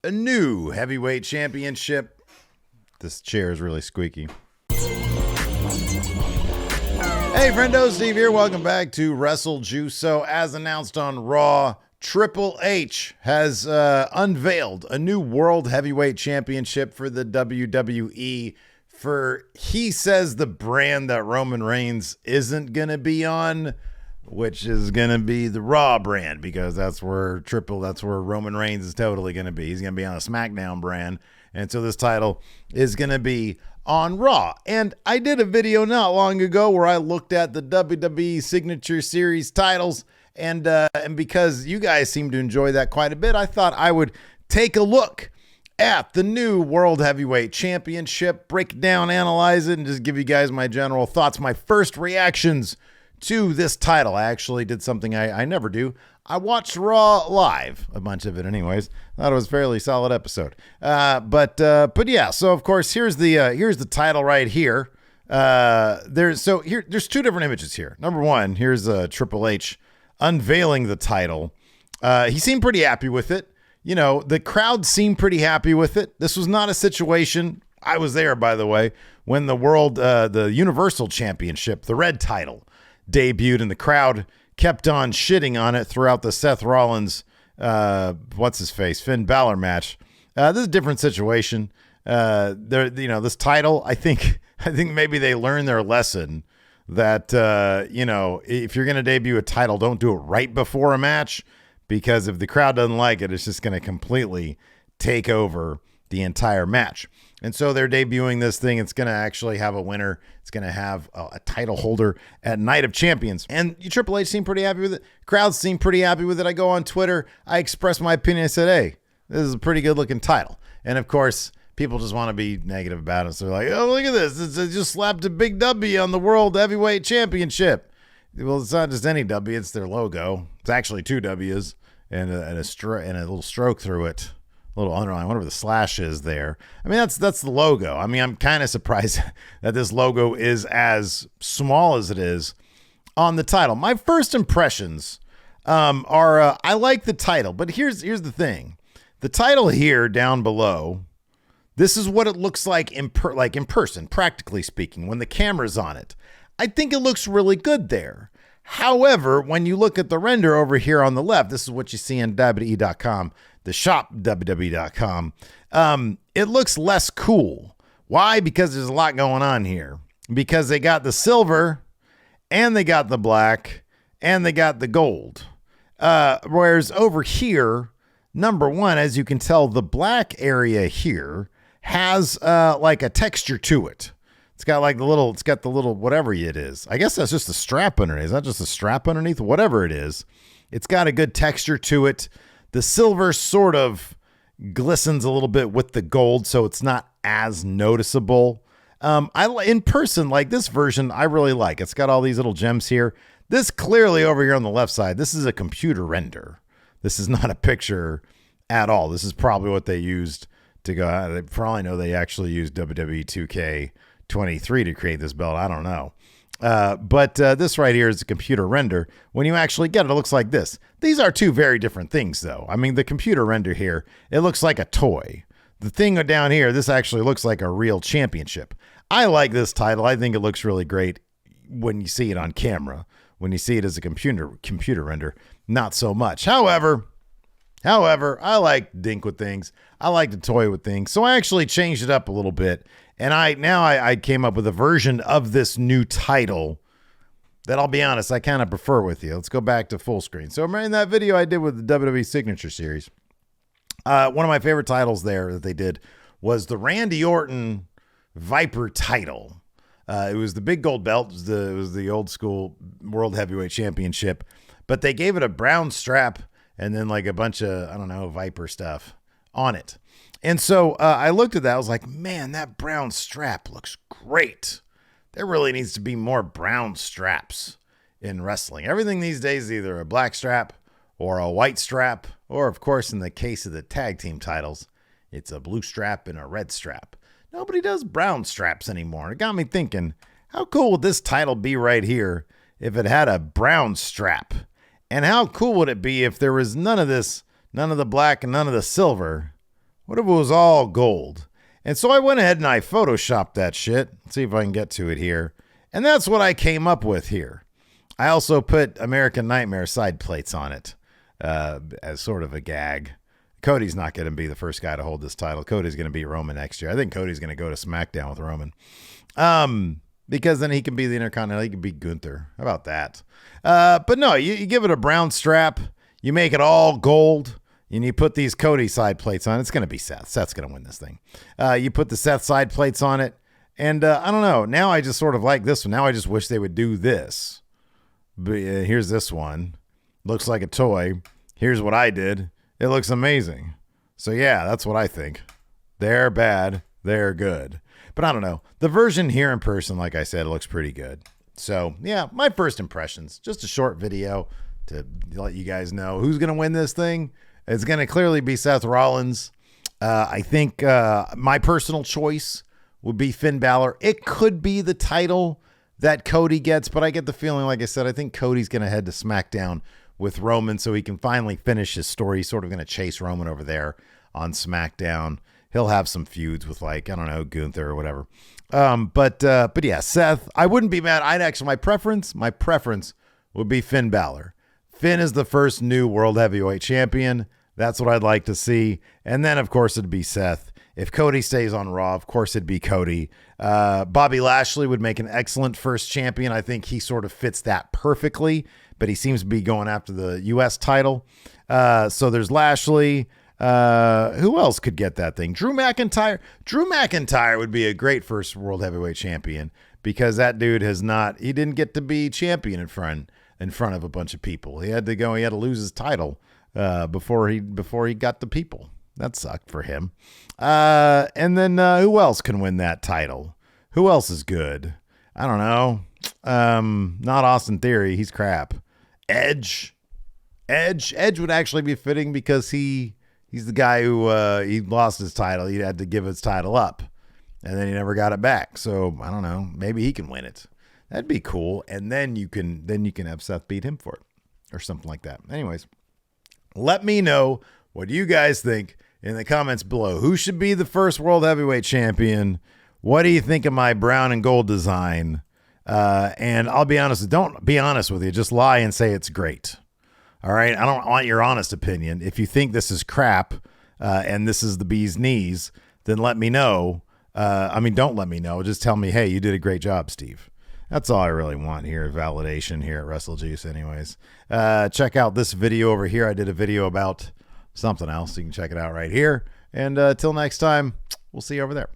A new heavyweight championship. This chair is really squeaky. Hey friendo, Steve here. Welcome back to Wrestle Juice. So as announced on Raw, Triple H has unveiled a new World Heavyweight Championship for the WWE for, he says, the brand that Roman Reigns isn't going to be on, which is going to be the Raw brand, because that's where Roman Reigns is totally going to be. He's going to be on a SmackDown brand. And so this title is going to be on Raw. And I did a video not long ago where I looked at the WWE Signature Series titles, and because you guys seem to enjoy that quite a bit, I thought I would take a look at the new World Heavyweight Championship, break it down, analyze it, and just give you guys my general thoughts, my first reactions to this title. I actually did something I never do. I watched Raw live, a bunch of it anyways. Thought it was a fairly solid episode. But yeah, so of course here's the title right here. There's two different images here. Number one, here's Triple H unveiling the title. He seemed pretty happy with it. You know, the crowd seemed pretty happy with it. This was not a situation, I was there, by the way, when the Universal Championship, the red title, debuted, and the crowd kept on shitting on it throughout the Seth Rollins, Finn Balor match. This is a different situation. This title, I think maybe they learned their lesson that, if you're going to debut a title, don't do it right before a match, because if the crowd doesn't like it, it's just going to completely take over the entire match. And so they're debuting this thing. It's going to actually have a winner. It's going to have a title holder at Night of Champions. And Triple H seemed pretty happy with it. Crowds seem pretty happy with it. I go on Twitter. I express my opinion. I said, hey, this is a pretty good looking title. And of course, people just want to be negative about it. So they're like, oh, look at this. It just slapped a big W on the World Heavyweight Championship. Well, it's not just any W. It's their logo. It's actually two W's and a little stroke through it. Little underline, whatever the slash is there. I mean, that's the logo. I mean, I'm kind of surprised that this logo is as small as it is on the title. My first impressions are I like the title, but here's the thing. The title here down below, this is what it looks like in person, practically speaking, when the camera's on it. I think it looks really good there. However, when you look at the render over here on the left, this is what you see on WWE.com, the shop WWE.com. It looks less cool. Why? Because there's a lot going on here. Because they got the silver, and they got the black, and they got the gold. Whereas over here, number one, as you can tell, the black area here has like a texture to it. It's got the little whatever it is. I guess that's just a strap underneath. It's not just a strap underneath, whatever it is. It's got a good texture to it. The silver sort of glistens a little bit with the gold, so it's not as noticeable. In person, like this version, I really like. It's got all these little gems here. This clearly over here on the left side, this is a computer render. This is not a picture at all. This is probably what they used to go. For all I know, they actually used WWE 2K23 to create this belt. I don't know. But this right here is a computer render. When you actually get it, it looks like this. These are two very different things, though. I mean, the computer render here, it looks like a toy. The thing down here, this actually looks like a real championship. I like this title. I think it looks really great when you see it on camera. When you see it as a computer render, not so much. However, I like to dink with things. I like to toy with things. So I actually changed it up a little bit. And I came up with a version of this new title that, I'll be honest, I kind of prefer with you. Let's go back to full screen. So in that video I did with the WWE Signature Series, one of my favorite titles there that they did was the Randy Orton Viper title. It was the big gold belt. It was the old school World Heavyweight Championship, but they gave it a brown strap and then like a bunch of, I don't know, Viper stuff on it. And so I looked at that. I was like, man, that brown strap looks great. There really needs to be more brown straps in wrestling. Everything these days is either a black strap or a white strap, or of course, in the case of the tag team titles, it's a blue strap and a red strap. Nobody does brown straps anymore. It got me thinking, how cool would this title be right here if it had a brown strap? And how cool would it be if there was none of this, none of the black and none of the silver, What if it was all gold? And so I went ahead and I photoshopped that shit. Let's see if I can get to it here. And that's what I came up with here. I also put American Nightmare side plates on it as sort of a gag. Cody's not going to be the first guy to hold this title. Cody's going to be Roman next year. I think Cody's going to go to SmackDown with Roman. Because then he can be the Intercontinental. He can be Gunther. How about that? But no, you give it a brown strap. You make it all gold. And you put these Cody side plates on. It's going to be Seth. Seth's going to win this thing. You put the Seth side plates on it. And I don't know. Now I just sort of like this one. Now I just wish they would do this. But here's this one. Looks like a toy. Here's what I did. It looks amazing. So yeah, that's what I think. They're bad. They're good. But I don't know. The version here in person, like I said, looks pretty good. So yeah, my first impressions. Just a short video to let you guys know who's going to win this thing. It's going to clearly be Seth Rollins. I think my personal choice would be Finn Balor. It could be the title that Cody gets, but I get the feeling, like I said, I think Cody's going to head to SmackDown with Roman so he can finally finish his story. He's sort of going to chase Roman over there on SmackDown. He'll have some feuds with, like, I don't know, Gunther or whatever. But yeah, Seth, I wouldn't be mad. My preference would be Finn Balor. Finn is the first new World Heavyweight Champion. That's what I'd like to see. And then, of course, it'd be Seth. If Cody stays on Raw, of course, it'd be Cody. Bobby Lashley would make an excellent first champion. I think he sort of fits that perfectly, but he seems to be going after the U.S. title. So there's Lashley. Who else could get that thing? Drew McIntyre. Drew McIntyre would be a great first World Heavyweight Champion because that dude he didn't get to be champion in front of a bunch of people. He had to lose his title before he got the people. That sucked for him. And then who else can win that title? Who else is good? I don't know. Not Austin Theory. He's crap. Edge would actually be fitting because he's the guy who he lost his title. He had to give his title up, and then he never got it back. So I don't know. Maybe he can win it. That'd be cool. And then you can have Seth beat him for it or something like that. Anyways, let me know what you guys think in the comments below. Who should be the first World Heavyweight Champion? What do you think of my brown and gold design? And I'll be honest. Don't be honest with you. Just lie and say it's great. All right. I don't want your honest opinion. If you think this is crap and this is the bee's knees, then let me know. Don't let me know. Just tell me, hey, you did a great job, Steve. That's all I really want here. Validation here at WrestleJuice anyways. Check out this video over here. I did a video about something else. You can check it out right here. And till next time, we'll see you over there.